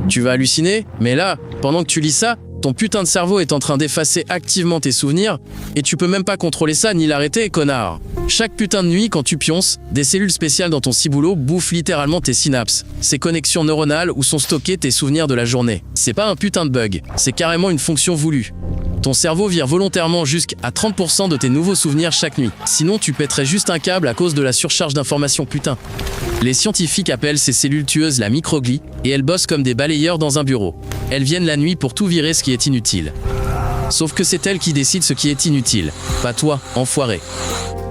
Tu vas halluciner, mais là, pendant que tu lis ça, ton putain de cerveau est en train d'effacer activement tes souvenirs et tu peux même pas contrôler ça ni l'arrêter, connard. Chaque putain de nuit, quand tu pionces, des cellules spéciales dans ton ciboulot bouffent littéralement tes synapses, ces connexions neuronales où sont stockés tes souvenirs de la journée. C'est pas un putain de bug, c'est carrément une fonction voulue. Ton cerveau vire volontairement jusqu'à 30% de tes nouveaux souvenirs chaque nuit. Sinon, tu pèterais juste un câble à cause de la surcharge d'informations, putain. Les scientifiques appellent ces cellules tueuses la microglie et elles bossent comme des balayeurs dans un bureau. Elles viennent la nuit pour tout virer ce qui est inutile. Sauf que c'est elles qui décident ce qui est inutile, pas toi, enfoiré.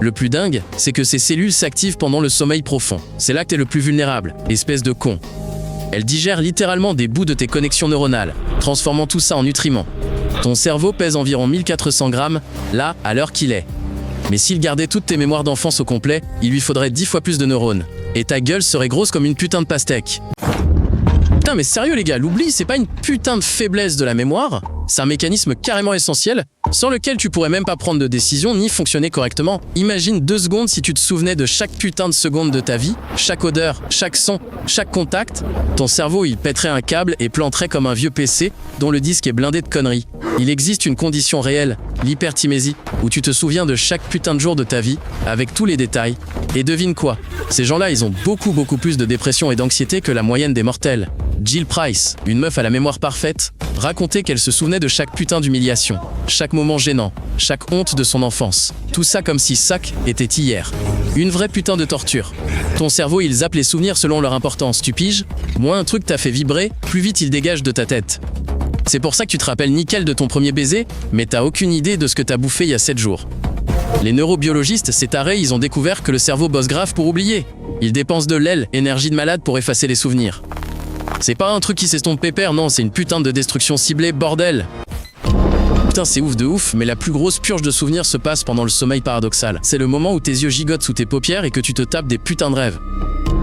Le plus dingue, c'est que ces cellules s'activent pendant le sommeil profond. C'est là que t'es le plus vulnérable, espèce de con. Elles digèrent littéralement des bouts de tes connexions neuronales, transformant tout ça en nutriments. Ton cerveau pèse environ 1400 grammes, là, à l'heure qu'il est. Mais s'il gardait toutes tes mémoires d'enfance au complet, il lui faudrait 10 fois plus de neurones. Et ta gueule serait grosse comme une putain de pastèque. Putain, mais sérieux les gars, l'oubli, c'est pas une putain de faiblesse de la mémoire. C'est un mécanisme carrément essentiel, sans lequel tu pourrais même pas prendre de décision ni fonctionner correctement. Imagine 2 secondes si tu te souvenais de chaque putain de seconde de ta vie, chaque odeur, chaque son, chaque contact. Ton cerveau, il pèterait un câble et planterait comme un vieux PC dont le disque est blindé de conneries. Il existe une condition réelle, l'hyperthymésie, où tu te souviens de chaque putain de jour de ta vie, avec tous les détails. Et devine quoi? Ces gens-là, ils ont beaucoup plus de dépression et d'anxiété que la moyenne des mortels. Jill Price, une meuf à la mémoire parfaite, racontait qu'elle se souvenait de chaque putain d'humiliation, chaque moment gênant, chaque honte de son enfance. Tout ça comme si sac était hier. Une vraie putain de torture. Ton cerveau, il zappe les souvenirs selon leur importance, tu piges? Moins un truc t'a fait vibrer, plus vite il dégage de ta tête. C'est pour ça que tu te rappelles nickel de ton premier baiser, mais t'as aucune idée de ce que t'as bouffé il y a 7 jours. Les neurobiologistes, ces tarés, ils ont découvert que le cerveau bosse grave pour oublier. Il dépense de l'aile, énergie de malade pour effacer les souvenirs. C'est pas un truc qui s'estompe pépère, non, c'est une putain de destruction ciblée, bordel. Putain, c'est ouf de ouf, mais la plus grosse purge de souvenirs se passe pendant le sommeil paradoxal. C'est le moment où tes yeux gigotent sous tes paupières et que tu te tapes des putains de rêves.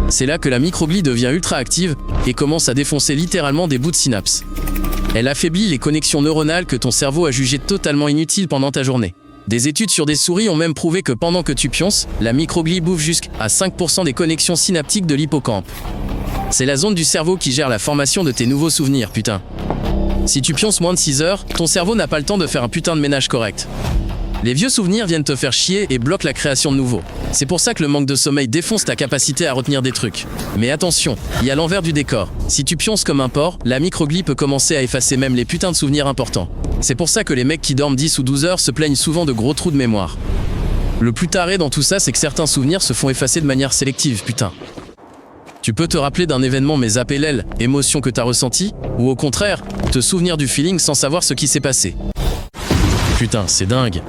C'est là que la microglie devient ultra active et commence à défoncer littéralement des bouts de synapses. Elle affaiblit les connexions neuronales que ton cerveau a jugées totalement inutiles pendant ta journée. Des études sur des souris ont même prouvé que pendant que tu pionces, la microglie bouffe jusqu'à 5% des connexions synaptiques de l'hippocampe. C'est la zone du cerveau qui gère la formation de tes nouveaux souvenirs, putain. Si tu pionces moins de 6 heures, ton cerveau n'a pas le temps de faire un putain de ménage correct. Les vieux souvenirs viennent te faire chier et bloquent la création de nouveaux. C'est pour ça que le manque de sommeil défonce ta capacité à retenir des trucs. Mais attention, il y a l'envers du décor. Si tu pionces comme un porc, la microglie peut commencer à effacer même les putains de souvenirs importants. C'est pour ça que les mecs qui dorment 10 ou 12 heures se plaignent souvent de gros trous de mémoire. Le plus taré dans tout ça, c'est que certains souvenirs se font effacer de manière sélective, putain. Tu peux te rappeler d'un événement mais zapper l'aile, émotion que t'as ressentie, ou au contraire, te souvenir du feeling sans savoir ce qui s'est passé. Putain, c'est dingue.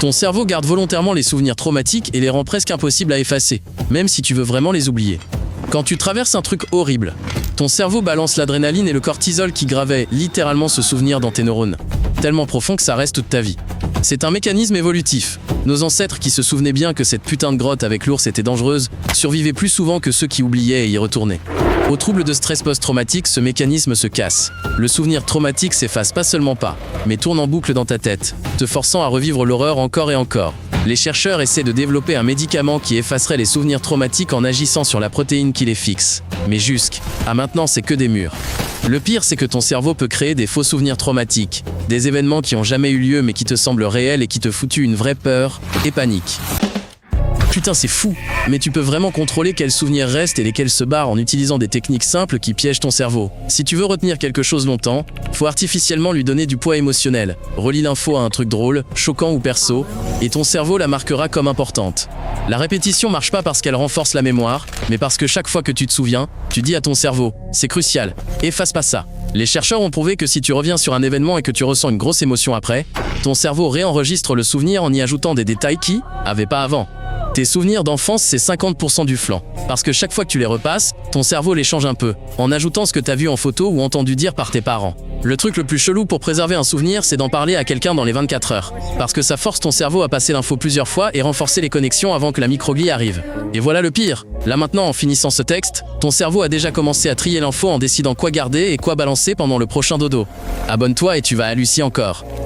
Ton cerveau garde volontairement les souvenirs traumatiques et les rend presque impossibles à effacer, même si tu veux vraiment les oublier. Quand tu traverses un truc horrible, ton cerveau balance l'adrénaline et le cortisol qui gravait littéralement ce souvenir dans tes neurones, tellement profond que ça reste toute ta vie. C'est un mécanisme évolutif. Nos ancêtres qui se souvenaient bien que cette putain de grotte avec l'ours était dangereuse, survivaient plus souvent que ceux qui oubliaient et y retournaient. Au trouble de stress post-traumatique, ce mécanisme se casse. Le souvenir traumatique s'efface pas seulement pas, mais tourne en boucle dans ta tête, te forçant à revivre l'horreur encore et encore. Les chercheurs essaient de développer un médicament qui effacerait les souvenirs traumatiques en agissant sur la protéine qui les fixe. Mais jusqu'à maintenant, c'est que des murs. Le pire, c'est que ton cerveau peut créer des faux souvenirs traumatiques, des événements qui ont jamais eu lieu mais qui te semblent réels et qui te foutent une vraie peur et panique. Putain, c'est fou, mais tu peux vraiment contrôler quels souvenirs restent et lesquels se barrent en utilisant des techniques simples qui piègent ton cerveau. Si tu veux retenir quelque chose longtemps, faut artificiellement lui donner du poids émotionnel. Relie l'info à un truc drôle, choquant ou perso, et ton cerveau la marquera comme importante. La répétition marche pas parce qu'elle renforce la mémoire, mais parce que chaque fois que tu te souviens, tu dis à ton cerveau « c'est crucial, efface pas ça ». Les chercheurs ont prouvé que si tu reviens sur un événement et que tu ressens une grosse émotion après, ton cerveau réenregistre le souvenir en y ajoutant des détails qui n'avaient pas avant. Tes souvenirs d'enfance, c'est 50% du flanc. Parce que chaque fois que tu les repasses, ton cerveau les change un peu, en ajoutant ce que t'as vu en photo ou entendu dire par tes parents. Le truc le plus chelou pour préserver un souvenir, c'est d'en parler à quelqu'un dans les 24 heures. Parce que ça force ton cerveau à passer l'info plusieurs fois et renforcer les connexions avant que la microglie arrive. Et voilà le pire. Là maintenant, en finissant ce texte, ton cerveau a déjà commencé à trier l'info en décidant quoi garder et quoi balancer pendant le prochain dodo. Abonne-toi et tu vas halluciner encore.